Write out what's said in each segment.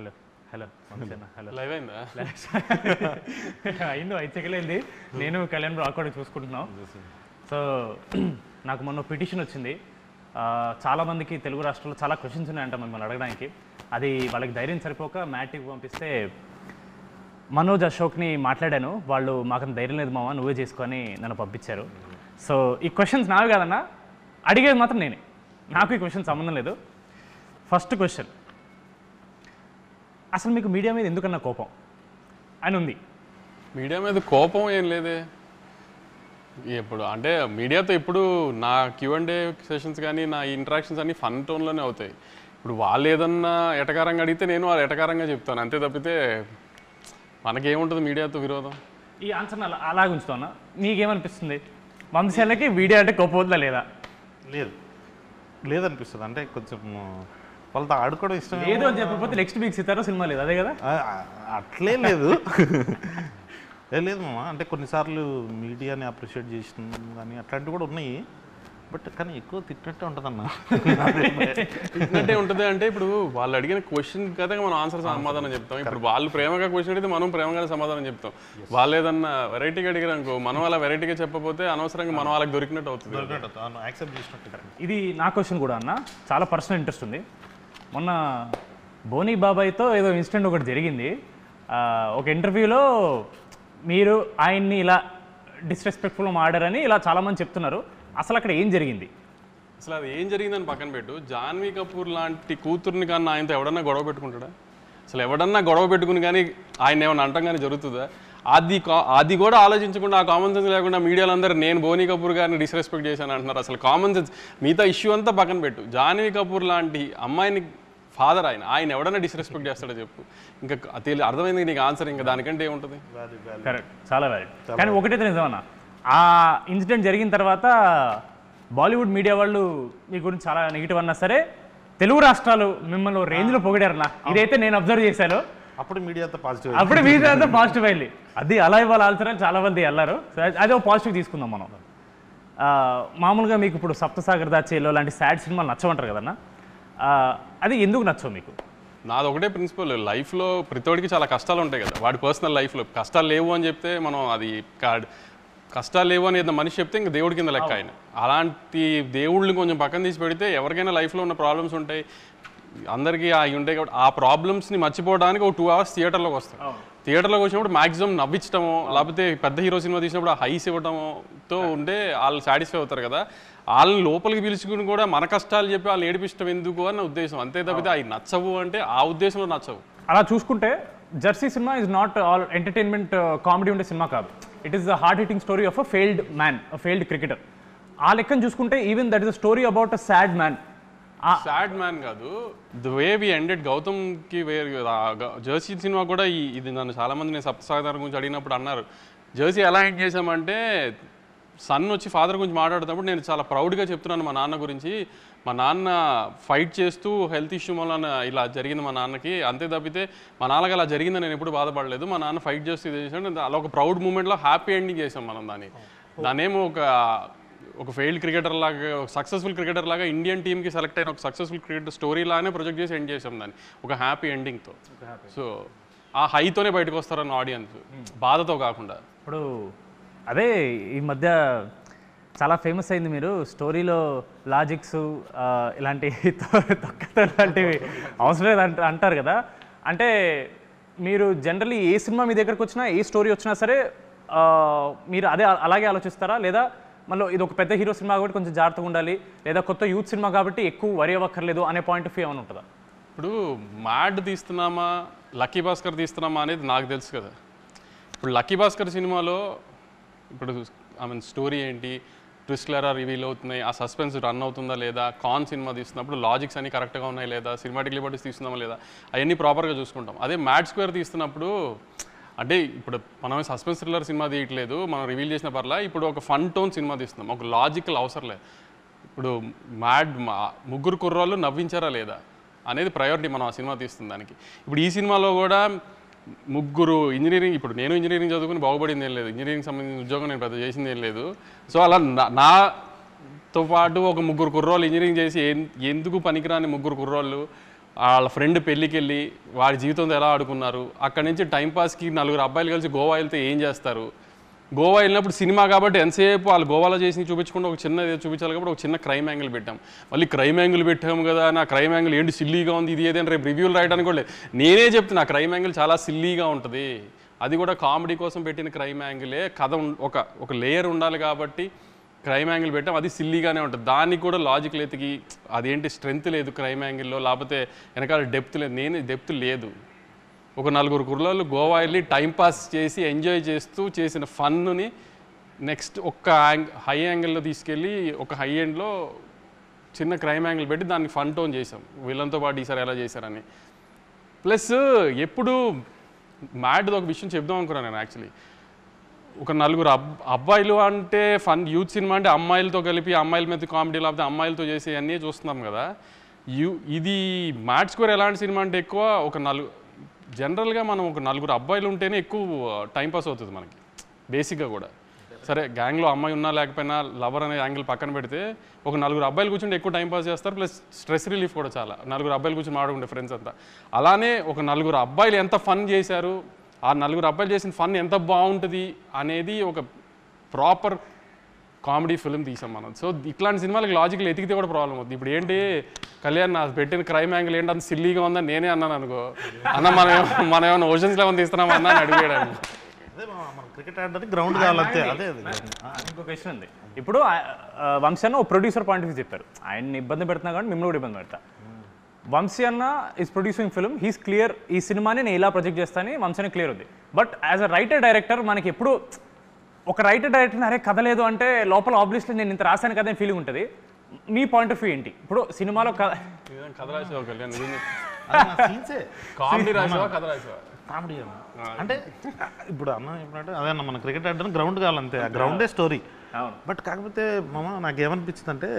Hello hello hello live అయిందా? అయింది 5 సెకండ్లు అయింది. నేను కళ్యాణ్ రాకూడదు చూసుకుంటున్నాం. సో నాకు మొన్న పిటిషన్ వచ్చింది. చాలామందికి తెలుగు రాష్ట్రాల్లో చాలా క్వశ్చన్స్ ఉన్నాయంట మిమ్మల్ని అడగడానికి. అది వాళ్ళకి ధైర్యం సరిపోక మ్యాట్కి పంపిస్తే మనోజ్ అశోక్ని మాట్లాడాను. వాళ్ళు మాకు ధైర్యం లేదు మామ, నువ్వే చేసుకొని నన్ను పంపించారు. సో ఈ క్వశ్చన్స్ నావి కాదన్నా, అడిగేది మాత్రం నేనే. నాకు ఈ క్వశ్చన్ సంబంధం లేదు. ఫస్ట్ క్వశ్చన్, అసలు మీకు మీడియా మీద ఎందుకన్నా కోపం అని ఉంది? మీడియా మీద కోపం ఏం లేదే. ఎప్పుడు అంటే మీడియాతో ఇప్పుడు నా Q&A సెషన్స్ కానీ నా ఇంటరాక్షన్స్ అన్నీ ఫన్ టోన్లోనే అవుతాయి. ఇప్పుడు వాళ్ళు ఏదన్నా ఎటకారంగా అడిగితే నేను వాళ్ళు ఎటకారంగా చెప్తాను, అంతే తప్పితే మనకేముంటుంది మీడియాతో విరోధం. ఈ ఆన్సర్ని అలాగే ఉంచుతాను. మీకేమనిపిస్తుంది, వంశీలకి మీడియా అంటే కోపం వద్దా లేదా? లేదనిపిస్తుంది. అంటే కొంచెం వాళ్ళతో ఆడుకోవడం ఇష్టం లేదు అని చెప్పకపోతే నెక్స్ట్ వీక్ సితారో సినిమా లేదు, అదే కదా? అట్లే లేదు. లేదు మామ, అంటే కొన్నిసార్లు మీడియాని అప్రిషియేట్ చేసిన కానీ అట్లాంటివి కూడా ఉన్నాయి. బట్ కానీ ఎక్కువ తిట్టినట్టే ఉంటుంది అన్న. తిట్టినట్టే ఉంటుంది అంటే ఇప్పుడు వాళ్ళు అడిగిన క్వశ్చన్ కదా మనం ఆన్సర్ సమాధానం చెప్తాం. ఇప్పుడు వాళ్ళు ప్రేమగా క్వశ్చన్ అడిగితే మనం ప్రేమగానే సమాధానం చెప్తాం. వాళ్ళు ఏదన్నా వెరైటీగా అడిగారు అనుకో, మనం అలా వెరైటీగా చెప్పకపోతే అనవసరంగా మనం వాళ్ళకి దొరికినట్టు అవుతుంది. యాక్సెప్ట్ చేసినట్టు. ఇది నా క్వశ్చన్ కూడా అన్న, చాలా పర్సనల్ ఇంట్రెస్ట్ ఉంది. మొన్న బోనీ బాబాయ్తో ఏదో ఇన్సిడెంట్ ఒకటి జరిగింది. ఒక ఇంటర్వ్యూలో మీరు ఆయన్ని ఇలా డిస్రెస్పెక్ట్ఫుల్గా మాడారని ఇలా చాలామంది చెప్తున్నారు. అసలు అక్కడ ఏం జరిగింది? అసలు అది ఏం జరిగిందని పక్కన పెట్టు, జాన్వీ కపూర్ లాంటి కూతుర్ని కానీ ఆయనతో ఎవడన్నా గొడవ పెట్టుకుంటాడా? అసలు ఎవడన్నా గొడవ పెట్టుకుని కానీ ఆయన ఏమన్నా అంటాం కానీ జరుగుతుందా? అది కూడా ఆలోచించకుండా, ఆ కామన్ సెన్స్ లేకుండా మీడియాలో అందరూ నేను బోనీ కపూర్ గారిని డిస్రెస్పెక్ట్ చేశాను అంటున్నారు. అసలు కామన్ సెన్స్ మిగతా ఇష్యూ అంతా పక్కన పెట్టు, జాన్వీ కపూర్ లాంటి అమ్మాయిని ఫాదర్ ఆయన ఎవడన్నా డిస్రెస్పెక్ట్ చేస్తాడో చెప్పు. ఇంకా అర్థమైంది నీకు ఆన్సర్, ఇంకా దానికంటే ఏముంటుంది? కరెక్ట్, చాలా వ్యాలిడ్. కానీ ఒకటైతే నిజమన్నా, ఆ ఇన్సిడెంట్ జరిగిన తర్వాత బాలీవుడ్ మీడియా వాళ్ళు మీ గురించి చాలా నెగిటివ్ అన్నా సరే, తెలుగు రాష్ట్రాలు మిమ్మల్ని రేంజ్లో పొగిడారన్నా. ఇదైతే నేను అబ్జర్వ్ చేశాను. అప్పుడు మీడియాతో పాజిటివ్, అప్పుడు మీడియాతో పాజిటివ్ అయింది. అది అలా ఇవ్వాలి ఆల్సర్ చాలా మంది వెళ్ళారు. అదే ఒక పాజిటివ్ తీసుకుందాం మనం. మామూలుగా మీకు ఇప్పుడు సప్తసాగర్ దాచేలో లాంటి సాడ్ సినిమాలు నచ్చమంటారు కదన్నా, అది ఎందుకు నచ్చవు మీకు? నాది ఒకటే ప్రిన్సిపల్, లైఫ్లో ప్రతివాడికి చాలా కష్టాలు ఉంటాయి కదా. వాడి పర్సనల్ లైఫ్లో కష్టాలు లేవు అని చెప్తే మనం అది కష్టాలు లేవు అని ఏదైనా మనిషి చెప్తే ఇంకా దేవుడి కింద లెక్క ఆయన. అలాంటి దేవుళ్ళని కొంచెం పక్కన తీసి పెడితే ఎవరికైనా లైఫ్లో ఉన్న ప్రాబ్లమ్స్ ఉంటాయి, అందరికీ అవి ఉంటాయి కాబట్టి ఆ ప్రాబ్లమ్స్ని మర్చిపోవడానికి ఒక 2 hours థియేటర్లోకి వస్తాం. థియేటర్లోకి వచ్చినప్పుడు మ్యాక్సిమం నవ్వించడమో లేకపోతే పెద్ద హీరో సినిమా తీసినప్పుడు ఆ హైస్ ఇవ్వడంతో ఉంటే వాళ్ళు సాటిస్ఫై అవుతారు కదా. వాళ్ళని లోపలికి పిలుచుకుని కూడా మన కష్టాలు చెప్పి వాళ్ళని ఏడిపించడం ఎందుకు అని నా ఉద్దేశం. అంతే తప్పితే అవి నచ్చవు అంటే ఆ ఉద్దేశంలో నచ్చవు. అలా చూసుకుంటే Jersey cinema is not all entertainment comedy ఉండే సినిమా కాదు. It is the heart hitting story of a failed man, a failed cricketer. ఆ లెక్కను చూసుకుంటే even that is a story about a sad man. Sad man కాదు, the way we ended గౌతమ్కి Jersey cinema కూడా ఇది నన్ను చాలామంది నేను సప్తసాగర్ గురించి అడిగినప్పుడు అన్నారు, జెర్సీ ఎలా ఎండ్ చేసామంటే సన్ వచ్చి ఫాదర్ గురించి మాట్లాడుతున్నప్పుడు నేను చాలా ప్రౌడ్గా చెప్తున్నాను మా నాన్న గురించి. మా నాన్న ఫైట్ చేస్తూ హెల్త్ ఇష్యూ వల్ల ఇలా జరిగింది మా నాన్నకి, అంతే తప్పితే మా నాన్నకి అలా జరిగిందని నేను ఎప్పుడు బాధపడలేదు. మా నాన్న ఫైట్ చేస్తూ ఇది చేసాడు, అలా ఒక ప్రౌడ్ మూమెంట్లో హ్యాపీ ఎండింగ్ చేసాం మనం దాన్నేమో ఒక ఫెయిల్డ్ క్రికెటర్ లాగా, సక్సెస్ఫుల్ క్రికెటర్ లాగా ఇండియన్ టీమ్కి సెలెక్ట్ అయిన ఒక సక్సెస్ఫుల్ క్రికెటర్ స్టోరీ లాగానే ప్రొజెక్ట్ చేసి ఎండ్ చేసాం దాన్ని ఒక హ్యాపీ ఎండింగ్తో. సో ఆ హైతోనే బయటకు వస్తారన్న ఆడియన్స్, బాధతో కాకుండా. ఇప్పుడు అదే ఈ మధ్య చాలా ఫేమస్ అయింది, మీరు స్టోరీలో లాజిక్స్ ఇలాంటి తొక్కతో లాంటివి అవసరం లేదు అంటారు కదా. అంటే మీరు జనరల్లీ ఏ సినిమా మీ దగ్గరకు వచ్చినా, ఏ స్టోరీ వచ్చినా సరే మీరు అలాగే ఆలోచిస్తారా? లేదా మళ్ళీ ఇది ఒక పెద్ద హీరో సినిమా కాబట్టి కొంచెం జాగ్రత్తగా ఉండాలి, లేదా కొత్త యూత్ సినిమా కాబట్టి ఎక్కువ వరి అవ్వక్కర్లేదు అనే పాయింట్ ఆఫ్ వ్యూ ఏమైనా ఉంటుందా? ఇప్పుడు మ్యాడ్ తీస్తున్నామా లక్కీ భాస్కర్ తీస్తున్నామా అనేది నాకు తెలుసు కదా. ఇప్పుడు లక్కీ భాస్కర్ సినిమాలో ఇప్పుడు స్టోరీ ఏంటి, ట్విస్ట్లు ఎలా రివీల్ అవుతున్నాయి, ఆ సస్పెన్స్ రన్ అవుతుందా లేదా, కాన్ సినిమా తీస్తున్నప్పుడు లాజిక్స్ అన్ని కరెక్ట్గా ఉన్నాయి లేదా, సినిమాటిక్ లిబర్టీస్ తీస్తున్నామా లేదా, అవన్నీ ప్రాపర్గా చూసుకుంటాం. అదే మ్యాడ్ స్క్వేర్ తీస్తున్నప్పుడు అంటే ఇప్పుడు మనం సస్పెన్స్ థ్రిల్లర్ సినిమా తీయట్లేదు, మనం రివీల్ చేసిన పర్లా, ఇప్పుడు ఒక ఫన్ టోన్ సినిమా తీస్తున్నాం, ఒక లాజికల్ అవసరం లేదు. ఇప్పుడు ముగ్గురు కుర్రాళ్ళు నవ్వించారా లేదా అనేది ప్రయారిటీ మనం ఆ సినిమా తీస్తుంది దానికి. ఇప్పుడు ఈ సినిమాలో కూడా ముగ్గురు ఇంజనీరింగ్, ఇప్పుడు నేను ఇంజనీరింగ్ చదువుకుని బాగుపడింది ఏం లేదు, ఇంజనీరింగ్ సంబంధించిన ఉద్యోగం నేను పెద్ద చేసింది ఏం లేదు. సో అలా నాతో పాటు ఒక ముగ్గురు కుర్రోళ్ళు ఇంజనీరింగ్ చేసి ఎందుకు పనికిరాని ముగ్గురు కుర్రోళ్ళు వాళ్ళ ఫ్రెండ్ పెళ్ళికి వెళ్ళి వాడి జీవితంతో ఎలా ఆడుకున్నారు, అక్కడి నుంచి టైంపాస్కి 4 అబ్బాయిలు కలిసి గోవా వెళ్తే ఏం చేస్తారు, గోవా వెళ్ళినప్పుడు సినిమా కాబట్టి ఎంతసేపు వాళ్ళు గోవాలో చేసి చూపించకుండా ఒక చిన్న ఏదో చూపించాలి కాబట్టి ఒక చిన్న క్రైమ్ యాంగిల్ పెట్టాం. మళ్ళీ క్రైమ్ యాంగిల్ పెట్టాము కదా, నా క్రైమ్ యాంగిల్ ఏంటి సిల్లీగా ఉంది ఇది ఏదైనా రేపు రివ్యూలు రాయడానికి కూడా లేదు. నేనే చెప్తున్నా క్రైమ్ యాంగిల్ చాలా సిల్లీగా ఉంటుంది, అది కూడా కామెడీ కోసం పెట్టిన క్రైమ్ యాంగిలే. కథ ఒక లేయర్ ఉండాలి కాబట్టి క్రైమ్ యాంగిల్ పెట్టాం, అది సిల్లీగానే ఉంటుంది. దానికి కూడా లాజిక్ ఎతికి అదేంటి స్ట్రెంత్ లేదు క్రైమ్ యాంగిల్లో, లేకపోతే వెనకాల డెప్త్ లేదు. డెప్త్ లేదు. ఒక 4 కుర్రాళ్ళు గోవా వెళ్ళి టైంపాస్ చేసి ఎంజాయ్ చేస్తూ చేసిన ఫన్నుని నెక్స్ట్ హై యాంగిల్లో తీసుకెళ్ళి ఒక హై ఎండ్లో చిన్న క్రైమ్ యాంగిల్ పెట్టి దాన్ని ఫన్ టోన్ చేసాం వీళ్ళంతో పాటు ఈసారి ఎలా చేశారని. ప్లస్ ఎప్పుడు మ్యాడ్ది ఒక విషయం చెప్దాం అనుకున్నాను నేను. యాక్చువల్లీ ఒక 4 అబ్బాయిలు అంటే ఫన్ యూత్ సినిమా అంటే అమ్మాయిలతో కలిపి అమ్మాయిల మీద కామెడీ లేకపోతే అమ్మాయిలతో చేసే అన్నీ చూస్తున్నాం కదా. ఇది మ్యాడ్ స్క్వేర్ ఎలాంటి సినిమా అంటే ఎక్కువ జనరల్గా మనం ఒక 4 అబ్బాయిలు ఉంటేనే ఎక్కువ టైంపాస్ అవుతుంది మనకి బేసిక్గా కూడా. సరే గ్యాంగ్లో అమ్మాయి ఉన్నా లేకపోయినా లవర్ అనే యాంగిల్ పక్కన పెడితే ఒక 4 అబ్బాయిలు కూర్చుంటే ఎక్కువ టైంపాస్ చేస్తారు. ప్లస్ స్ట్రెస్ రిలీఫ్ కూడా చాలా 4 అబ్బాయిలు కూర్చొని మాడుకుంటే ఫ్రెండ్స్ అంతా. అలానే ఒక 4 అబ్బాయిలు ఎంత ఫన్ చేశారు, ఆ 4 అబ్బాయిలు చేసిన ఫన్ ఎంత బాగుంటుంది అనేది ఒక ప్రాపర్ కామెడీ ఫిల్మ్ తీసాం మనం. సో ఇట్లాంటి సినిమాలకు లాజికల్ ఎతికితే కూడా ప్రాబ్లం అవుతుంది. ఇప్పుడు ఏంటి కళ్యాణ్ నా పెట్టిన క్రైమ్ యాంగిల్ ఏంటి అంత సిల్లీగా ఉందని నేనే అన్నాను అనుకో, అన్న మనం ఏమైనా ఓషన్స్ లెవెన్ తీస్తున్నాం అన్న అని అడిగాడు. క్రికెట్ ఆడడానికి గ్రౌండ్ కావాలంతే. అదే ఇంకో క్వశ్చన్ ఉంది. ఇప్పుడు వంశీ అన్న ఒక ప్రొడ్యూసర్ పాయింట్ ఆఫ్ వ్యూ చెప్పారు, ఆయన్ని ఇబ్బంది పెడుతున్నా కానీ మిమ్మల్ని కూడా ఇబ్బంది పెడతా. వంశీ అన్న is producing film, he's clear ఈ సినిమాని నేను ఇలా ప్రొజెక్ట్ చేస్తానని వంశీ అని క్లియర్ ఉంది. But as a writer director మనకి ఎప్పుడు ఒక రైటర్ డైరెక్టర్ అరే కథ లేదు అంటే లోపల ఆబ్వియస్లీ నేను ఇంత రాశాను కదా అని ఫీలింగ్ ఉంటుంది. మీ పాయింట్ ఆఫ్ వ్యూ ఏంటి? ఇప్పుడు సినిమాలో కథ రాసావా కళ్యాణ్? కామెడీ రాసావా కథ రాసావా? కామెడీ అంటే ఇప్పుడు అన్న చెప్పినట్టు అదే అన్న మన క్రికెట్ ఆడడానికి గ్రౌండ్ కావాలంతే, ఆ గ్రౌండే స్టోరీ. బట్ కాకపోతే నాకేమనిపించింది అంటే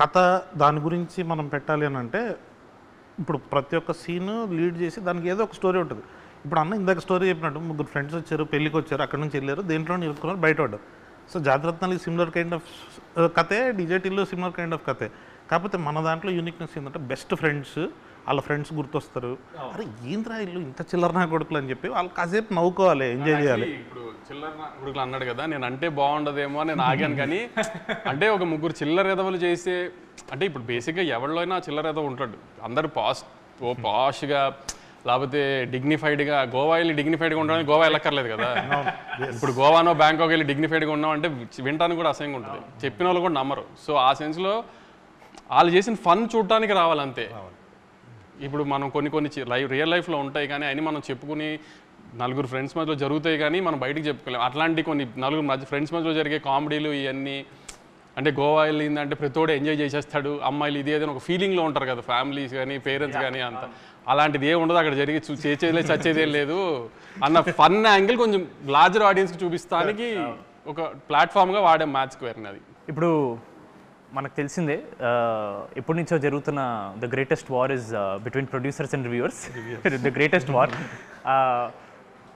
కథ దాని గురించి మనం పెట్టాలి అని అంటే ఇప్పుడు ప్రతి ఒక్క సీన్ లీడ్ చేసి దానికి ఏదో ఒక స్టోరీ ఉంటుంది. ఇప్పుడు అన్న ఇందాక స్టోరీ చెప్పినట్టు 3 ఫ్రెండ్స్ వచ్చారు, పెళ్ళికి వచ్చారు, అక్కడ నుంచి వెళ్ళారు, దేంట్లో ఇరుక్కున్నారు, బయట పడ్డారు. So Jathiratnalu similar kind of కథే, డిజేటీలో సిమిలర్ కైండ్ ఆఫ్ కథే. కాకపోతే మన దాంట్లో యూనిక్నెస్ ఏంటంటే బెస్ట్ ఫ్రెండ్స్, వాళ్ళ ఫ్రెండ్స్ గుర్తొస్తారు, అరే ఏంద్రా ఇల్లు ఇంత చిల్లర నా కొడుకులు అని చెప్పి వాళ్ళు కాసేపు నవ్వుకోవాలి, ఎంజాయ్ చేయాలి. ఇప్పుడు చిల్లర నా కొడుకులు అన్నాడు కదా, నేను అంటే బాగుండదేమో అని నేను ఆగాను. కానీ అంటే ఒక 3 చిల్లర ఎదవలు చేసే అంటే ఇప్పుడు బేసిక్గా ఎవరిలో అయినా చిల్లర ఎదవ ఉంటాడు. అందరు పాష్గా లేకపోతే డిగ్నిఫైడ్గా గోవా వెళ్ళి డిగ్నిఫైడ్గా ఉండడానికి గోవా వెళ్ళక్కర్లేదు కదా. ఇప్పుడు గోవానో బ్యాంకాక్ వెళ్ళి డిగ్నిఫైడ్గా ఉన్నాం అంటే వినటానికి కూడా అసహ్యంగా ఉంటుంది, చెప్పిన వాళ్ళు కూడా నమ్మరు. సో ఆ సెన్స్లో వాళ్ళు చేసిన ఫన్ చూడటానికి రావాలంతే. ఇప్పుడు మనం కొన్ని రియల్ లైఫ్లో ఉంటాయి కానీ అన్నీ మనం చెప్పుకుని 4 ఫ్రెండ్స్ మధ్యలో జరుగుతాయి కానీ మనం బయటకు చెప్పుకోలేం. అట్లాంటి కొన్ని 4 ఫ్రెండ్స్ మధ్యలో జరిగే కామెడీలు ఇవన్నీ అంటే గోవా వెళ్ళిందంటే ప్రతిోడు ఎంజాయ్ చేసేస్తాడు, అమ్మాయిలు ఇది ఏదైనా ఒక ఫీలింగ్లో ఉంటారు కదా ఫ్యామిలీస్ కానీ పేరెంట్స్ కానీ. అంత అలాంటిది ఏమి ఉండదు అక్కడ జరిగి చేసేది చచ్చేదేం లేదు అన్న ఫన్ యాంగిల్ కొంచెం లార్జర్ ఆడియన్స్కి చూపిస్తానికి ఒక ప్లాట్ఫామ్గా వాడే మ్యాచ్ స్క్వేర్ని. అది ఇప్పుడు మనకు తెలిసిందే ఎప్పటి నుంచో జరుగుతున్న the greatest war is between producers and reviewers. The greatest war.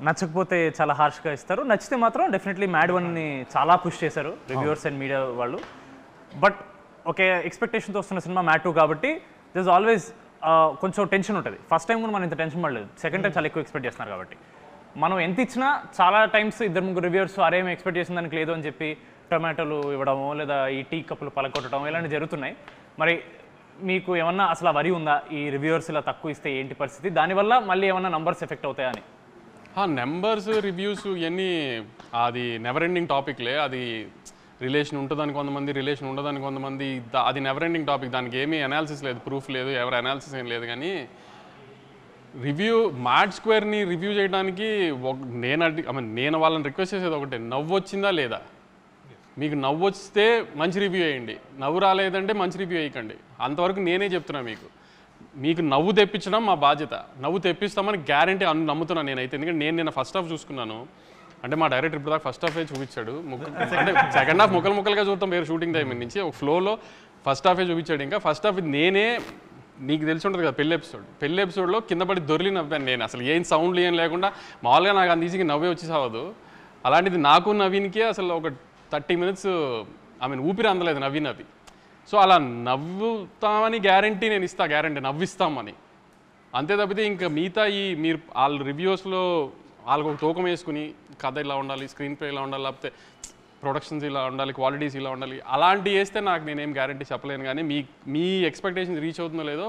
నచ్చకపోతే చాలా హార్ష్గా ఇస్తారు, నచ్చితే మాత్రం డెఫినెట్లీ మ్యాడ్ వన్ని చాలా పుష్ చేశారు రివ్యూవర్స్ అండ్ మీడియా వాళ్ళు. బట్ ఒకే ఎక్స్పెక్టేషన్తో వస్తున్న సినిమా మ్యాడ్ 2 కాబట్టి దిస్ ఆల్వేస్ కొంచెం టెన్షన్ ఉంటుంది. ఫస్ట్ టైం కూడా మనం ఇంత టెన్షన్ పడలేదు, సెకండ్ టైం చాలా ఎక్కువ ఎక్స్పెక్ట్ చేస్తున్నారు కాబట్టి మనం ఎంత ఇచ్చినా చాలా టైమ్స్ 2-3 రివ్యూవర్స్ అరేం ఎక్స్పెక్ట్ చేసిన దానికి లేదు అని చెప్పి టొమాటోలు ఇవ్వడమో లేదా ఈ టీ కప్పులు పలకొట్టడం ఇలాంటివి జరుగుతున్నాయి. మరి మీకు ఏమన్నా అసలు వరి ఉందా ఈ రివ్యూవర్స్ ఇలా తక్కువ ఇస్తే ఏంటి పరిస్థితి, దానివల్ల మళ్ళీ ఏమన్నా నంబర్స్ ఎఫెక్ట్ అవుతాయా అని? నెంబర్స్ రివ్యూస్ ఇవన్నీ అది నెవర్ ఎండింగ్ టాపిక్లే. అది రిలేషన్ ఉంటుందని కొంతమంది, రిలేషన్ ఉండదని కొంతమంది, అది నెవర్ ఎండింగ్ టాపిక్. దానికి ఏమీ అనాలిసిస్ లేదు, ప్రూఫ్ లేదు, ఎవరి అనాలిసిస్ ఏం లేదు. కానీ మ్యాడ్ స్క్వేర్ని రివ్యూ చేయడానికి నేను వాళ్ళని రిక్వెస్ట్ చేసేది ఒకటే, నవ్వు వచ్చిందా లేదా. మీకు నవ్వు వస్తే మంచి రివ్యూ వేయండి, నవ్వు రాలేదంటే మంచి రివ్యూ వేయకండి. అంతవరకు నేనే చెప్తున్నా. మీకు నవ్వు తెప్పించడం మా బాధ్యత, నవ్వు తెప్పిస్తామని గ్యారంటీ నమ్ముతున్నాను నేనైతే. ఎందుకంటే నేను నిన్న ఫస్ట్ హాఫ్ చూసుకున్నాను, అంటే మా డైరెక్టర్ ఇప్పుడు దాకా ఫస్ట్ హాఫే చూపించాడు. అంటే సెకండ్ హాఫ్ ముక్కలుగా చూద్దాం వేరే షూటింగ్ టైం నుంచి, ఒక ఫ్లోలో ఫస్ట్ హాఫే చూపించాడు. ఇంకా ఫస్ట్ హాఫ్ నేనే, నీకు తెలిసి ఉంటుంది కదా పెళ్లి ఎపిసోడ్లో కింద పడి దొరికి నవ్వాను నేను. అసలు ఏం సౌండ్లు ఏం లేకుండా మామూలుగా నాకు అంత ఈజీగా నవ్వే వచ్చి సావదు. అలాంటిది నాకు నవీన్కే అసలు ఒక 30 minutes ఊపిరి అందలేదు నవ్వి. సో అలా నవ్వుతామని గ్యారంటీ నేను ఇస్తా, గ్యారంటీ నవ్విస్తామని. అంతే తప్పితే ఇంకా మిగతా మీరు వాళ్ళ రివ్యూస్లో వాళ్ళకు ఒక తూకం వేసుకుని కథ ఇలా ఉండాలి, స్క్రీన్ ప్లే ఇలా ఉండాలి, లేకపోతే ప్రొడక్షన్స్ ఇలా ఉండాలి, క్వాలిటీస్ ఇలా ఉండాలి, అలాంటివి వేస్తే నాకు నేనేం గ్యారంటీ చెప్పలేను. కానీ మీ ఎక్స్పెక్టేషన్ రీచ్ అవుతుందో లేదో.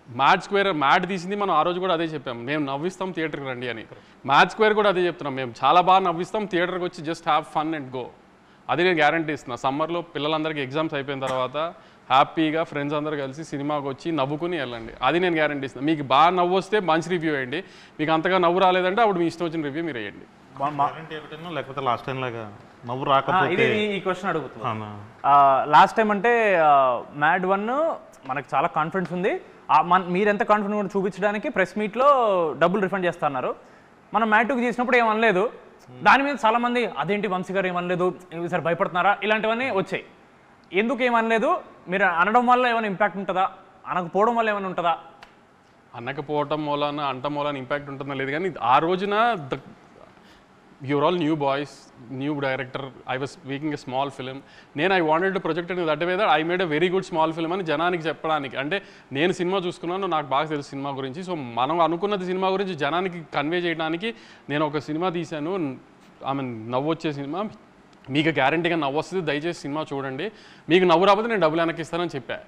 మ్యాడ్ తీసింది మనం ఆ రోజు కూడా అదే చెప్పాం, మేము నవ్విస్తాం థియేటర్కి రండి అని. మ్యాడ్ స్క్వేర్ కూడా అదే చెప్తున్నాం, మేము చాలా బాగా నవ్విస్తాం, థియేటర్కి వచ్చి just have fun and go. అది నేను గ్యారంటీ ఇస్తున్నా. సమ్మర్లో పిల్లలందరికీ ఎగ్జామ్స్ అయిపోయిన తర్వాత హ్యాపీగా ఫ్రెండ్స్ అందరూ కలిసి సినిమాకి వచ్చి నవ్వుకుని వెళ్ళండి. అది నేను గ్యారంటీ ఇస్తున్నాను. మీకు బాగా నవ్వు వస్తే మంచి రివ్యూ వేయండి, మీకు అంతగా నవ్వు రాలేదంటే అప్పుడు మీ ఇష్టం వచ్చిన రివ్యూ మీరు వేయండి. లేకపోతే లాస్ట్ టైం లాగా నవ్వు రాకపోతే ఈ క్వశ్చన్ అడుగుతున్నాను. లాస్ట్ టైం అంటే మ్యాడ్ 1 మనకు చాలా కాన్ఫిడెన్స్ ఉంది, మీరు ఎంత కాన్ఫిడెంట్ కూడా చూపించడానికి ప్రెస్ మీట్లో డబ్బులు రిఫండ్ చేస్తున్నారు. మనం మ్యాడ్ 2 చేసినప్పుడు ఏమనలేదు, దాని మీద చాలామంది అదేంటి వంశీ గారు ఏమనలేదు, ఈసారి భయపడుతున్నారా, ఇలాంటివన్నీ వచ్చాయి. ఎందుకు ఏమనలేదు? మీరు అనడం వల్ల ఏమైనా ఇంపాక్ట్ ఉంటుందా, అనకపోవడం వల్ల ఏమైనా ఉంటుందా? అనకపోవటం మూలన అంట మూలన ఇంపాక్ట్ ఉంటుందా లేదు, కానీ ఆ రోజున you're all new boys, new director, I was making a small film. I wanted to project in that way that I made a very good small film అని జనానికి చెప్పడానికి. అంటే నేను సినిమా చూసుకున్నాను, నాకు బాగా తెలుసు సినిమా గురించి. సో మనం అనుకున్నది సినిమా గురించి జనానికి కన్వే చేయడానికి నేను ఒక సినిమా తీశాను. నవ్వు వచ్చే సినిమా, మీకు గ్యారంటీగా నవ్వు వస్తుంది, దయచేసి సినిమా చూడండి, మీకు నవ్వు రాకపోతే నేను డబ్బులు వెనక్కి ఇస్తానని చెప్పా.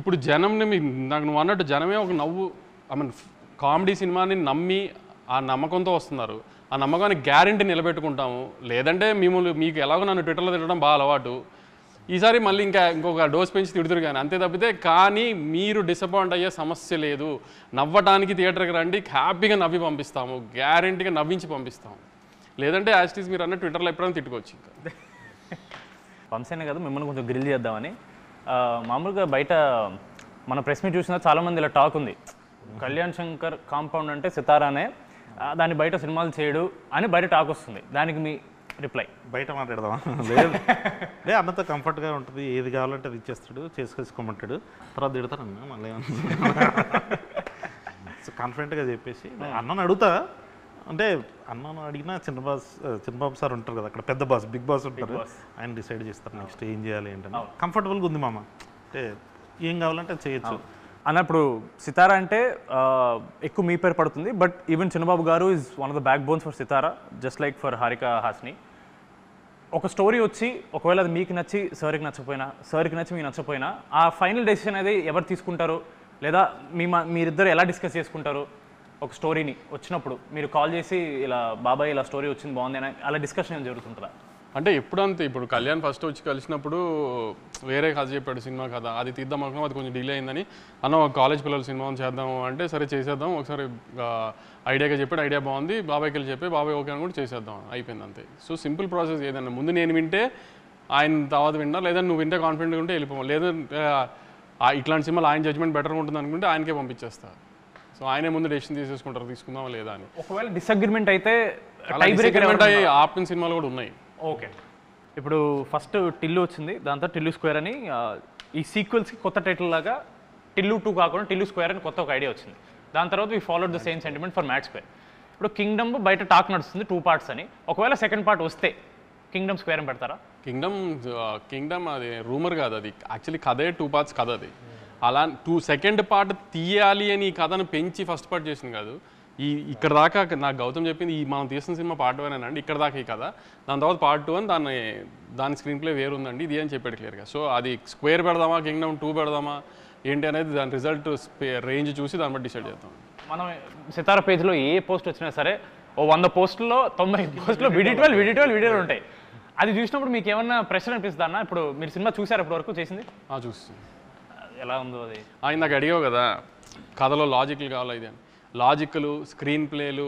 ఇప్పుడు జనంని నాకు నువ్వు అన్నట్టు జనమే ఒక నవ్వు కామెడీ సినిమాని నమ్మి ఆ నమ్మకంతో వస్తున్నారు. ఆ నమ్మకాన్ని గ్యారంటీ నిలబెట్టుకుంటాము. లేదంటే మీకు ఎలాగో నన్ను ట్విట్టర్లో తిట్టడం బాగా అలవాటు, ఈసారి మళ్ళీ ఇంకొక డోస్ పెంచి తిడుతురు కానీ అంతే తప్పితే. కానీ మీరు డిసప్పాయింట్ అయ్యే సమస్య లేదు. నవ్వటానికి థియేటర్కి రండి, హ్యాపీగా నవ్వి పంపిస్తాము, గ్యారంటీగా నవ్వించి పంపిస్తాము. లేదంటే యాస్టీస్ మీరు అన్న ట్విట్టర్లో ఎప్పుడైనా తిట్టుకోవచ్చు. ఇంకా వంశీనే కదా మిమ్మల్ని కొంచెం గ్రిల్ చేద్దామని. మామూలుగా బయట మన ప్రెస్ మీట్ చూసినా చాలామంది ఇలా టాక్ ఉంది, కళ్యాణ్ శంకర్ కాంపౌండ్ అంటే సితారానే, దాన్ని బయట సినిమాలు చేయడు అని బయట టాక్ వస్తుంది. దానికి మీ రిప్లై? బయట మాట్లాడదామా? లేదు, అన్నతో కంఫర్ట్గా ఉంటుంది, ఏది కావాలంటే అది ఇచ్చేస్తాడు, చేసుకోమంటాడు, తర్వాత తిడతానన్నా మళ్ళీ కాన్ఫిడెంట్గా చెప్పేసి అన్నను అడుగుతా. అంటే అన్నను అడిగినా చిన్నబాబు సార్ ఉంటారు కదా అక్కడ, పెద్ద బాస్, బిగ్ బాస్ ఉంటారు, ఆయన డిసైడ్ చేస్తారు నెక్స్ట్ ఏం చేయాలి ఏంటని. కంఫర్టబుల్గా ఉంది మామ, అంటే ఏం కావాలంటే చేయొచ్చు అన్నప్పుడు. సితారా అంటే ఎక్కువ మీ పేరు పడుతుంది, బట్ ఈవెన్ చిన్నబాబు గారు is one of the backbones for Sithara, just like for Haarika Hassine. ఒక స్టోరీ వచ్చి ఒకవేళ అది మీకు నచ్చి సార్కి నచ్చకపోయినా, సార్కి నచ్చి మీకు నచ్చకపోయినా, ఆ ఫైనల్ డెసిషన్ అనేది ఎవరు తీసుకుంటారు, లేదా మీరిద్దరు ఎలా డిస్కస్ చేసుకుంటారు? ఒక స్టోరీని వచ్చినప్పుడు మీరు కాల్ చేసి ఇలా బాబాయ్ ఇలా స్టోరీ వచ్చింది బాగుంది అని అలా డిస్కషన్ ఏం జరుగుతుంటుందా? అంటే ఎప్పుడంతే, ఇప్పుడు కళ్యాణ్ ఫస్ట్ వచ్చి కలిసినప్పుడు వేరే కథ చెప్పాడు, సినిమా కథ, అది తీద్దాం అనుకున్నాం, అది కొంచెం డిలే అయిందని. అన్న కాలేజ్ పిల్లలు సినిమా చేద్దాము అంటే సరే చేసేద్దాం, ఒకసారి ఐడియాగా చెప్పాడు, ఐడియా బాగుంది, బాబాయ్కి వెళ్ళి చెప్పి బాబాయ్ ఓకే అని కూడా చేసేద్దాం, అయిపోయింది అంతే. So simple process. ఏదన్నా ముందు నేను వింటే ఆయన తర్వాత విన్నా, లేదా నువ్వు వింటే కాన్ఫిడెంట్గా ఉంటే వెళ్ళిపోవాలి, లేదా ఇట్లాంటి సినిమాలు ఆయన జడ్జ్మెంట్ బెటర్గా ఉంటుంది అనుకుంటే ఆయనకే పంపించేస్తా. సో ఆయనే ముందు డెసిషన్ తీసేసుకుంటారు, తీసుకుందామా లేదా అని. ఒకవేళ డిసగ్రిమెంట్ అయితే ఆపిన సినిమాలు కూడా ఉన్నాయి. ఓకే, ఇప్పుడు ఫస్ట్ టిల్లు వచ్చింది, దాంతో టిల్లు స్క్వేర్ అని, ఈ సీక్వెల్స్కి కొత్త టైటిల్ లాగా టిల్లు 2 కాకుండా టిల్లు స్క్వేర్ అని కొత్త ఒక ఐడియా వచ్చింది. దాని తర్వాత we followed the same sentiment for mad square. ఇప్పుడు కింగ్డమ్ బయట టాక్ నడుస్తుంది 2 పార్ట్స్ అని, ఒకవేళ సెకండ్ పార్ట్ వస్తే కింగ్డమ్ స్క్వేర్ అని పెడతారా? కింగ్డమ్ అది రూమర్ కాదు, అది యాక్చువల్లీ కథే 2 పార్ట్స్ కథ. అది అలా సెకండ్ పార్ట్ తీయాలి అని ఈ కథను పెంచి ఫస్ట్ పార్ట్ చేసింది కాదు. ఇక్కడ దాకా నాకు గౌతమ్ చెప్పింది, మనం తీసిన సినిమా పార్ట్ 1 అండి, ఇక్కడ దాకా ఈ కథ, దాని తర్వాత పార్ట్ 2 అని దాని స్క్రీన్ ప్లే వేరు ఉందండి ఇది అని చెప్పాడు క్లియర్గా. సో అది స్క్వేర్ పెడదామా, కింగ్డమ్ 2 పెడదామా ఏంటి అనేది దాని రిజల్ట్ రేంజ్ చూసి దాన్ని బట్టి డిసైడ్ చేద్దాం. మనం సితారా పేజ్లో ఏ పోస్ట్ వచ్చినా సరే ఓ 100 పోస్టుల్లో 90 పోస్టులో వీడియోలు ఉంటాయి. అది చూసినప్పుడు మీకు ఏమన్నా ప్రెషర్ అనిపిస్తుందా అన్న? ఇప్పుడు మీరు సినిమా చూసారు ఇప్పటి వరకు చేసింది? చూసి ఎలా ఉందో అది? నాకు అడిగావు కదా కథలో లాజిక్లు కావాలా ఇది అని. లాజిక్లు, స్క్రీన్ ప్లేలు,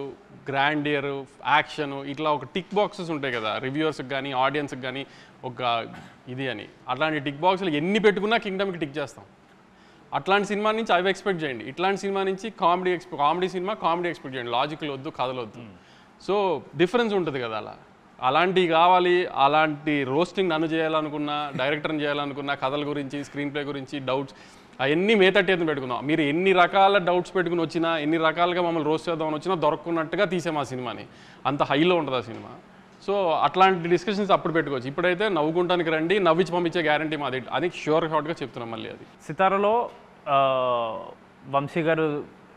గ్రాండియరు, యాక్షను, ఇట్లా ఒక టిక్ బాక్సెస్ ఉంటాయి కదా రివ్యూవర్స్కి కానీ ఆడియన్స్కి కానీ ఒక ఇది అని. అట్లాంటి టిక్ బాక్స్లు ఎన్ని పెట్టుకున్నా కింగ్డమ్కి టిక్ చేస్తాం. అట్లాంటి సినిమా నుంచి అవి ఎక్స్పెక్ట్ చేయండి, ఇట్లాంటి సినిమా నుంచి కామెడీ సినిమా కామెడీ ఎక్స్పెక్ట్ చేయండి, లాజిక్లు వద్దు, కథలు వద్దు. సో డిఫరెన్స్ ఉంటుంది కదా అలా. అలాంటివి కావాలి, అలాంటి రోస్టింగ్ నన్ను చేయాలనుకున్నా, డైరెక్టర్ని చేయాలనుకున్నా, కథల గురించి, స్క్రీన్ ప్లే గురించి డౌట్స్ అవన్నీ మేతట్టేది పెట్టుకుందాం. మీరు ఎన్ని రకాల డౌట్స్ పెట్టుకుని వచ్చినా, ఎన్ని రకాలుగా మమ్మల్ని రోస్ట్ చేద్దామని వచ్చినా దొరకకున్నట్టుగా తీసాం ఆ సినిమాని. అంత హైలో ఉంటుంది ఆ సినిమా. సో అట్లాంటి డిస్కషన్స్ అప్పుడు పెట్టుకోవచ్చు. ఇప్పుడైతే నవ్వుకుంటానికి రండి, నవ్వించి పంపించే గ్యారంటీ మాది అది షూర్ షార్ట్గా చెప్తున్నాం. మళ్ళీ అది సితారలో వంశీ గారు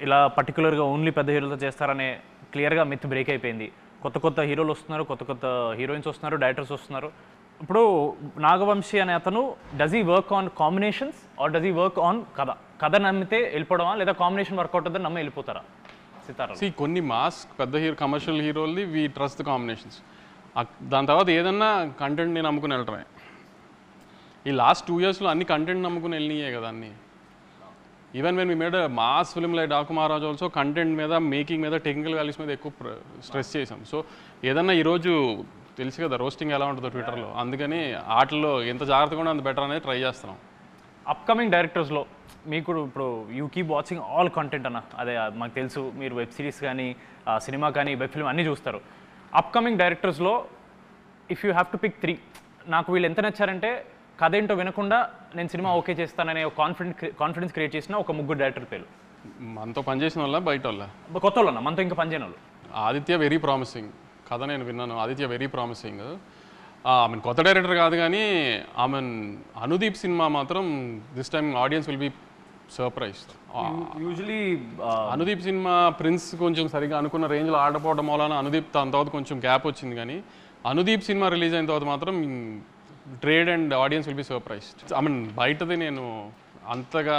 ఇలా పర్టికులర్గా ఓన్లీ పెద్ద హీరోలతో చేస్తారనే క్లియర్గా మిత్ బ్రేక్ అయిపోయింది. కొత్త కొత్త హీరోలు వస్తున్నారు, కొత్త కొత్త హీరోయిన్స్ వస్తున్నారు, డైరెక్టర్స్ వస్తున్నారు. ఇప్పుడు నాగవంశీ అనే అతను does he work on combinations or does he work on కథ నమ్మితే వెళ్ళిపోవడమా, లేదా కాంబినేషన్ వర్కౌట్ అవుతుందని నమ్మి వెళ్ళిపోతారా సితారా? కొన్ని మాస్ పెద్ద కమర్షియల్ హీరోల్ది వీ ట్రస్ట్ ద కాంబినేషన్స్. దాని తర్వాత ఏదన్నా కంటెంట్ నేను నమ్ముకుని వెళ్ళటమే. ఈ లాస్ట్ 2 yearsలో అన్ని కంటెంట్ నమ్ముకుని వెళ్ళినాయే కదా అన్ని. Even when we made mass film like Daaku Maharaj also content మీద, మేకింగ్ మీద, టెక్నికల్ వాల్యూస్ మీద ఎక్కువ స్ట్రెస్ చేసాం. సో ఏదన్నా ఈరోజు తెలుసు కదా రోస్టింగ్ ఎలా ఉంటుందో ట్విట్టర్లో, అందుకని వాటిలో ఎంత జాగ్రత్తగా ఉంటే అంత బెటర్ అనేది ట్రై చేస్తున్నాం. అప్కమింగ్ డైరెక్టర్స్లో మీకు ఇప్పుడు you keep watching all content అన్న, అదే మాకు తెలుసు మీరు వెబ్ సిరీస్ కానీ సినిమా కానీ వెబ్ ఫిల్మ్ అన్నీ చూస్తారు. అప్కమింగ్ డైరెక్టర్స్లో if you have to pick 3, నాకు వీళ్ళు ఎంత నచ్చారంటే కథ ఏంటో వినకుండా నేను సినిమా ఓకే చేస్తాననే కాన్ఫిడెన్స్ క్రియేట్ చేసిన ఒక 3 డైరెక్టర్ పేరు. మనతో పనిచేసిన వాళ్ళ బయట వాళ్ళ కొత్త వాళ్ళు అన్న, మనతో ఇంకా పనిచేయని వాళ్ళు. ఆదిత్య వెరీ ప్రామిసింగ్ కథ నేను విన్నాను. Aditya very promising. ఆమె కొత్త డైరెక్టర్ కాదు కానీ ఆమె అనుదీప్ సినిమా మాత్రం this time audience will be surprise. Usually Anudeep cinema prince కొంచెం సరిగా అనుకున్న రేంజ్లో ఆడపోవడం వలన అనుదీప్ దాని తర్వాత కొంచెం గ్యాప్ వచ్చింది. కానీ అనుదీప్ సినిమా రిలీజ్ అయిన తర్వాత మాత్రం trade and audience will be surprised. బయటది నేను అంతగా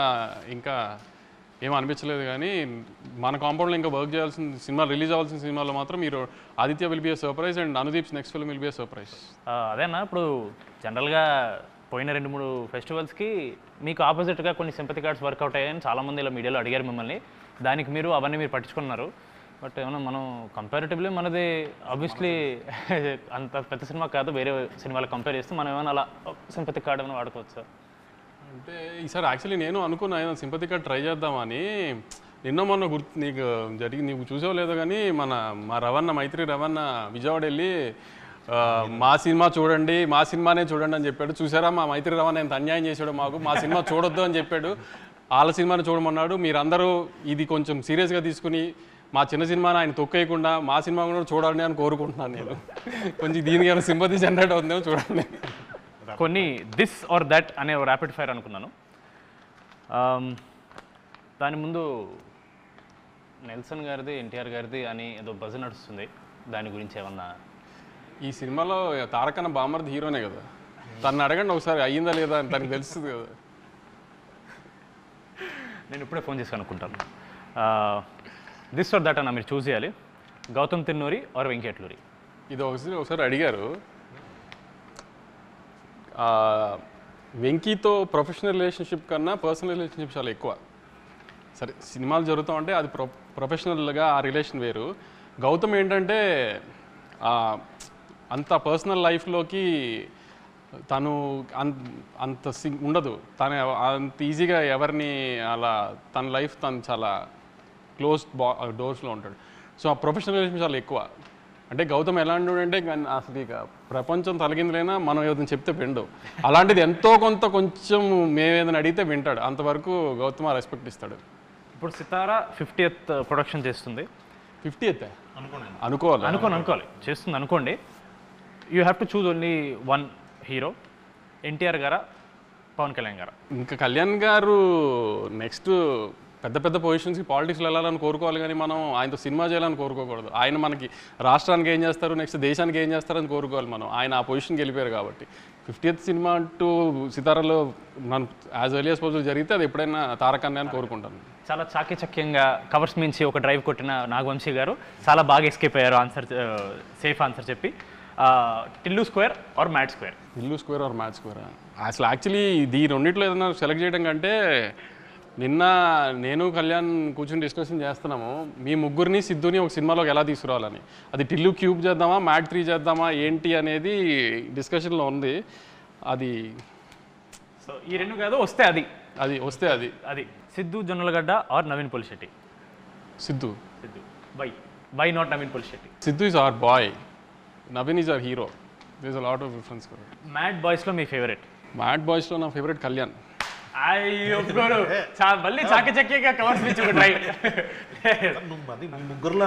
ఇంకా ఏం అనిపించలేదు. కానీ మన కాంపౌండ్లో ఇంకా వర్క్ చేయాల్సిన సినిమా, రిలీజ్ అవ్వాల్సిన సినిమాలో మాత్రం మీరు Aditya will be a surprise and Anudeep's next film will be a surprise. అదేనా ఇప్పుడు జనరల్గా పోయిన 2-3 ఫెస్టివల్స్కి మీకు ఆపోజిట్గా కొన్ని సింపతి కార్డ్స్ వర్కౌట్ అయ్యాయని చాలామంది ఇలా మీడియాలో అడిగారు మిమ్మల్ని. దానికి మీరు అవన్నీ మీరు పట్టించుకున్నారు. బట్ ఏమన్నా మనం కంపారిటివ్లీ మనది ఆబ్వియస్లీ అంత పెద్ద సినిమా కాదు, వేరే సినిమాలు కంపేర్ చేస్తే మనం ఏమైనా అలా సింపతి కార్డ్ ఏమైనా వాడుకోవచ్చు సార్? అంటే ఈసారి యాక్చువల్లీ నేను అనుకున్నా ఏదైనా సింపతి కార్డ్ ట్రై చేద్దామని. నిన్న మొన్న నీకు చూసావు లేదో కానీ మా రవణ మైత్రి రవణ విజయవాడ వెళ్ళి మా సినిమా చూడండి, మా సినిమానే చూడండి అని చెప్పాడు. చూసారా మా మైత్రి రవణ ఎంత అన్యాయం చేశాడు మాకు, మా సినిమా చూడొద్దు అని చెప్పాడు, వాళ్ళ సినిమాని చూడమన్నాడు. మీరందరూ ఇది కొంచెం సీరియస్గా తీసుకుని మా చిన్న సినిమాని ఆయన తొక్కేయకుండా మా సినిమా కూడా చూడాలని అని కోరుకుంటున్నాను నేను. కొంచెం దీనికి ఏమైనా సింపతి జనరేట్ అవుతుందేమో చూడండి. కొన్ని దిస్ ఆర్ దట్ అనే ర్యాపిడ్ ఫైర్ అనుకున్నాను. దాని ముందు నెల్సన్ గారిది, ఎన్టీఆర్ గారిది అని ఏదో బజ్ నడుస్తుంది, దాని గురించి ఏమన్నా? ఈ సినిమాలో తారకన్న బామర్ది హీరోనే కదా, తను అడగండి ఒకసారి అయ్యిందా లేదా అని తనకు తెలుస్తుంది కదా. నేను ఇప్పుడే ఫోన్ చేసి అనుకుంటాను. దిస్ ఆర్ దట్ అన్న మీరు చూస్ చేయాలి, గౌతమ్ తిన్నూరి ఆర్ వెంకీ అట్లూరి. ఇది ఒకసారి అడిగారు. వెంకీతో ప్రొఫెషనల్ రిలేషన్షిప్ కన్నా పర్సనల్ రిలేషన్షిప్ చాలా ఎక్కువ. సరే సినిమాలు జరుగుతూ ఉంటే అది ప్రొఫెషనల్గా ఆ రిలేషన్ వేరు. గౌతమ్ ఏంటంటే అంత పర్సనల్ లైఫ్లోకి తను అంత ఉండదు. తను అంత ఈజీగా ఎవరిని అలా తన లైఫ్ తను చాలా క్లోజ్డ్ డోర్స్లో ఉంటాడు. సో ఆ ప్రొఫెషనల్ రిలేషన్ చాలా ఎక్కువ. అంటే గౌతమ్ ఎలాంటి అంటే అసలు ఇక ప్రపంచం తలగిందులైనా మనం ఏదైనా చెప్తే విండు. అలాంటిది ఎంతో కొంచెం మేము ఏదైనా అడిగితే వింటాడు. అంతవరకు గౌతమ్ రెస్పెక్ట్ ఇస్తాడు. ఇప్పుడు సితారా 50th ప్రొడక్షన్ చేస్తుంది. 50th అనుకోవాలి చేస్తుంది అనుకోండి. You have to choose only one hero, NTR గారా పవన్ కళ్యాణ్ గారా? ఇంకా కళ్యాణ్ గారు నెక్స్ట్ పెద్ద పొజిషన్స్కి పాలిటిక్స్లో వెళ్ళాలని కోరుకోవాలి కానీ మనం ఆయనతో సినిమా చేయాలని కోరుకోకూడదు. ఆయన మనకి రాష్ట్రానికి ఏం చేస్తారు, నెక్స్ట్ దేశానికి ఏం చేస్తారని కోరుకోవాలి మనం. ఆయన ఆ పొజిషన్కి వెళ్ళిపోయారు కాబట్టి 50th సినిమా అంటూ సితారాలో మనం యాజ్ ఎర్లీ యాజ్ పాసిబుల్ జరిగితే అది ఎప్పుడైనా తారకన్నే అని కోరుకుంటాను. చాలా చాకచక్యంగా కవర్స్ మించి ఒక డ్రైవ్ కొట్టిన నాగవంశీ గారు చాలా బాగా ఎస్కేప్ అయ్యారు ఆన్సర్, సేఫ్ ఆన్సర్ చెప్పి. Tillu square or mad square? Tillu square or mad square? అసలు యాక్చువల్లీ ఈ రెండిట్లో ఏదైనా సెలెక్ట్ చేయడం కంటే నిన్న నేను కళ్యాణ్ కూర్చొని డిస్కషన్ చేస్తున్నాము మీ ముగ్గురిని సిద్ధుని ఒక సినిమాలోకి ఎలా తీసుకురావాలని. అది టిల్లు క్యూబ్ చేద్దామా, మ్యాట్ 3 చేద్దామా ఏంటి అనేది డిస్కషన్లో ఉంది. అది సో ఈ రెండు కాదు, వస్తే అది Sidhu Jonnalagadda or Naveen Polishetty? Sidhu. Why not Naveen Polishetty? Sidhu is our boy, Naveen is our hero. There is a lot of difference. Mad బాయ్స్లో మీ ఫేవరెట్? మ్యాడ్ బాయ్స్లో నా ఫేవరెట్ కళ్యాణ్. అయ్యో మళ్ళీ చాకచక్యంగా కవర్స్ మించి ఒక డ్రైవ్. ముగ్గురులో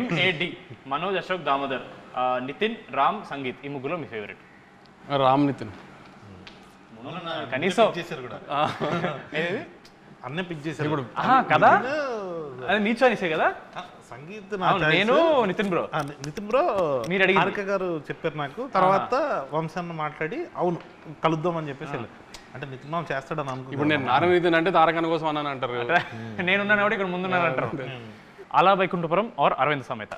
MAD మనోజ్, అశోక్, దామోదర్. నితిన్, రామ్, సంగీత్ ఈ ముగ్గులో మీ ఫేవరెట్? రామ్ నితిన్. కనీసం చేశారు కూడా ఏది? అన్నీ పిక్ చేశారు ఇప్పుడు కదా, అది నీ చాయిసే కదా. సంగీత్ నేను నితిన్ బ్రో. నితిన్ బ్రో మీరు అడిగి హారిక గారు చెప్పారు నాకు. తర్వాత వంశాన్ని మాట్లాడి అవును కలుద్దాం అని చెప్పేసి అంటే నితిన్ మామ చేస్తాడని అనుకున్నాను. ఇప్పుడు నేను నారాయణ నితిన్ అంటే తారకన్న కోసం అన్నాను అంటారు. నేనున్నాను కూడా ఇక్కడ ముందున్నాను అంటారు. అలా వైకుంఠపురం ఆర్ అరవింద్ సమేత?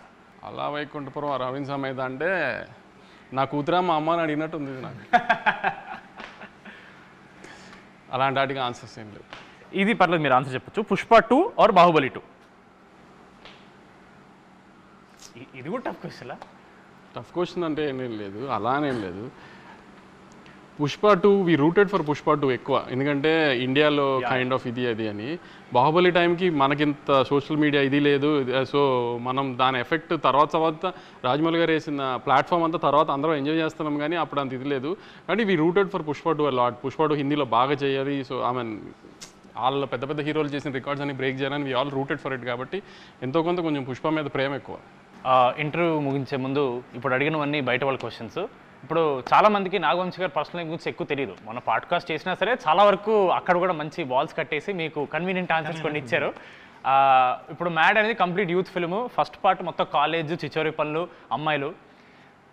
అలా వైకుంఠపురం అరవింద్ సమేత అంటే నా కూతురా మా అమ్మ అని అడిగినట్టు ఉంది నాకు. అలాంటి వాటికి ఆన్సర్స్ ఏం లేవు. ఇది పర్లేదు, మీరు ఆన్సర్ చెప్పొచ్చు. పుష్ప 2 ఆర్ బాహుబలి 2? ఇది కూడా టఫ్ క్వశ్చన్. టఫ్ క్వశ్చన్ అంటే ఏం లేదు, అలానేం లేదు. పుష్ప 2 వి రూటెడ్ ఫర్ పుష్ప 2 ఎక్కువ, ఎందుకంటే ఇండియాలో కైండ్ ఆఫ్ ఇది అది అని. బాహుబలి టైంకి మనకింత సోషల్ మీడియా ఇది లేదు, సో మనం దాని ఎఫెక్ట్ తర్వాత రాజమౌళి గారు వేసిన ప్లాట్ఫామ్ అంతా తర్వాత అందరం ఎంజాయ్ చేస్తున్నాం, కానీ అప్పుడు అంత ఇది లేదు. కానీ we rooted for Pushpa 2 lot. Pushpa 2 హిందీలో బాగా చేయాలి, సో ఐ మీన్ వాళ్ళ పెద్ద పెద్ద హీరోలు చేసిన రికార్డ్స్ అని బ్రేక్ చేయాలని we all rooted for it. కాబట్టి ఎంతో కొంత కొంచెం పుష్ప మీద ప్రేమ ఎక్కువ. ఇంటర్వ్యూ ముగించే ముందు ఇప్పుడు అడిగినవన్నీ బయట వాళ్ళ క్వశ్చన్స్. ఇప్పుడు చాలామందికి నాగవంశీ గారు పర్సనల్ లైఫ్ గురించి ఎక్కువ తెలియదు. మన పాడ్కాస్ట్ చేసినా సరే చాలా వరకు అక్కడ కూడా మంచి బాల్స్ కట్టేసి మీకు కన్వీనియంట్ ఆన్సర్స్ కొన్ని ఇచ్చారు. ఇప్పుడు మ్యాడ్ అనేది complete youth film. First part మొత్తం కాలేజ్, చిచోరి పనులు, అమ్మాయిలు.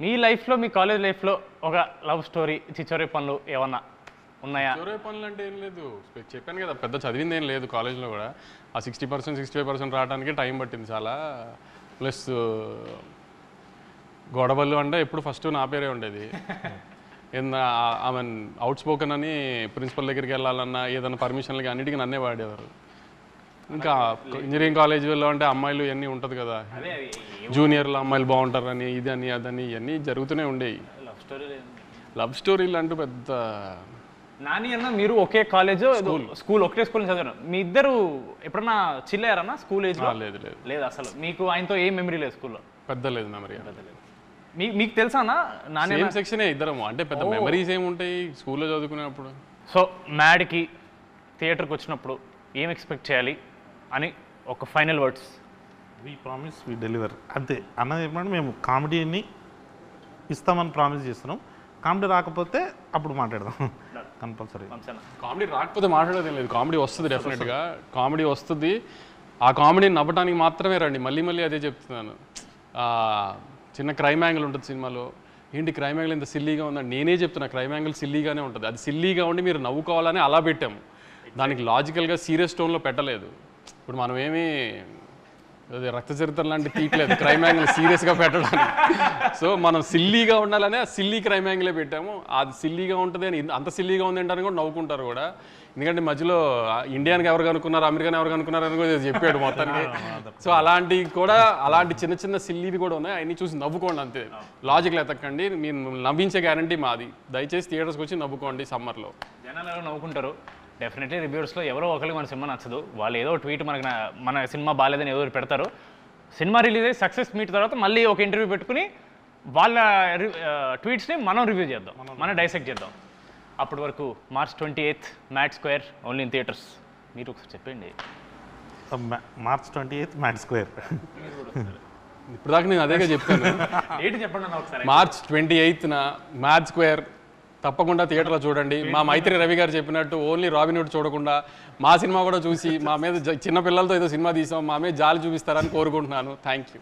మీ లైఫ్లో, మీ కాలేజ్ లైఫ్లో ఒక లవ్ స్టోరీ, చిచోరి పనులు ఏమన్నా ఉన్నాయా? చివరి పనులు అంటే ఏం లేదు, చెప్పాను కదా పెద్ద చదివింది ఏం లేదు కాలేజ్లో కూడా. ఆ 60% 65% రావడానికి టైం పట్టింది చాలా. ప్లస్ గొడవలు అంటే ఎప్పుడు ఫస్ట్ నా పేరే ఉండేది. ఐ మీన్ అవుట్ స్పోకన్ అని ప్రిన్సిపల్ దగ్గరికి వెళ్ళాలన్నా ఏదైనా పర్మిషన్లకి అన్నిటికీ నన్నే వాడేవారు. ఇంకా ఇంజనీరింగ్ కాలేజీలో అంటే అమ్మాయిలు ఇవన్నీ ఉంటుంది కదా, జూనియర్లు అమ్మాయిలు బాగుంటారని ఇది అని అదని ఇవన్నీ జరుగుతూనే ఉండేవి. లవ్ స్టోరీలు అంటూ పెద్ద. నాని అన్న మీరు ఒకే కాలేజ్, స్కూల్ ఒకటే స్కూల్ చదివారు. మీ ఇద్దరు ఎప్పుడన్నా చిల్ అయ్యారన్నా స్కూల్ ఏజ్? లేదు లేదు లేదు అసలు. మీకు ఆయనతో ఏం మెమరీ లేదు స్కూల్లో? పెద్ద లేదు మెమరీ. మీకు తెలుసా అన్న? నాని సేమ్ సెక్షనే ఇద్దరము, అంటే పెద్ద మెమరీస్ ఏముంటాయి స్కూల్లో చదువుకునేప్పుడు. సో మ్యాడ్కి థియేటర్కి వచ్చినప్పుడు ఏం ఎక్స్పెక్ట్ చేయాలి అని ఒక final words? We promise we deliver, అంతే. అన్నది ఏమంటే మేము కామెడీని ఇస్తామని ప్రామిస్ చేస్తున్నాం. కామెడీ రాకపోతే అప్పుడు మాట్లాడదాం కంపల్సరీ. కామెడీ రాకపోతే మాట్లాడేది లేదు, కామెడీ వస్తుంది డెఫినెట్గా. కామెడీ వస్తుంది, ఆ కామెడీని నవ్వడానికి మాత్రమే రండి. మళ్ళీ మళ్ళీ అదే చెప్తున్నాను. చిన్న క్రైమ్ యాంగిల్ ఉంటుంది సినిమాలో, ఏంటి క్రైమ్ యాంగిల్ ఇంత సిల్లీగా ఉందని నేనే చెప్తున్నా. క్రైమ్ యాంగిల్ సిల్లీగానే ఉంటుంది, అది సిల్లీగా ఉండి మీరు నవ్వుకోవాలని అలా పెట్టాము. దానికి లాజికల్గా సీరియస్ టోన్లో పెట్టలేదు. ఇప్పుడు మనం ఏమీ రక్త చరిత్ర లాంటి తీయట్లేదు క్రైమ్ యాంగిల్ సీరియస్గా పెట్టడానికి. సో మనం సిల్లీగా ఉండాలనే సిల్లీ క్రైమ్ యాంగిలే పెట్టాము. అది సిల్లీగా ఉంటుంది అని, అంత సిల్లీగా ఉంది అంటారని కూడా నవ్వుకుంటారు కూడా. ఎందుకంటే మధ్యలో ఇండియానికి ఎవరు కనుక్కున్నారు, అమెరికాని ఎవరు కనుక్కున్నారు అని కూడా చెప్పాడు మొత్తానికి. సో అలాంటివి కూడా, అలాంటి చిన్న చిన్న సిల్లీవి కూడా ఉన్నాయి, అవన్నీ చూసి నవ్వుకోండి అంతే. లాజిక్లు ఎతకండి, మీరు నవ్వించే గ్యారంటీ మాది. దయచేసి థియేటర్స్కి వచ్చి నవ్వుకోండి సమ్మర్లో. జనాలు ఎవరో నవ్వుకుంటారు. డెఫినెట్లీ రివ్యూస్లో ఎవరో ఒకరికి మన సినిమా నచ్చదు, వాళ్ళు ఏదో ట్వీట్ మన సినిమా బాగాలేదని ఏదో పెడతారు. సినిమా రిలీజ్ అయ్యి సక్సెస్ మీట్ తర్వాత మళ్ళీ ఒక ఇంటర్వ్యూ పెట్టుకుని వాళ్ళ ట్వీట్స్ని మనం రివ్యూ చేద్దాం, మనం డైసెక్ట్ చేద్దాం. అప్పటి వరకు March 28th mad square only in theatres. మీరు ఒకసారి చెప్పండి. March 28th mad square. ఇప్పుడు దాకా నేను అదేగా చెప్తాను. ఏంటి చెప్పండి అన్న ఒకసారి. March 28th మ్యాడ్ స్క్వేర్ తప్పకుండా థియేటర్లో చూడండి. మా మైత్రి రవి గారు చెప్పినట్టు ఓన్లీ రాబిన్ హుడ్ చూడకుండా మా సినిమా కూడా చూసి మా మీద చిన్న పిల్లలతో ఏదో సినిమా తీసాం, మా మీద జాలి చూపిస్తారని కోరుకుంటున్నాను. Thank you.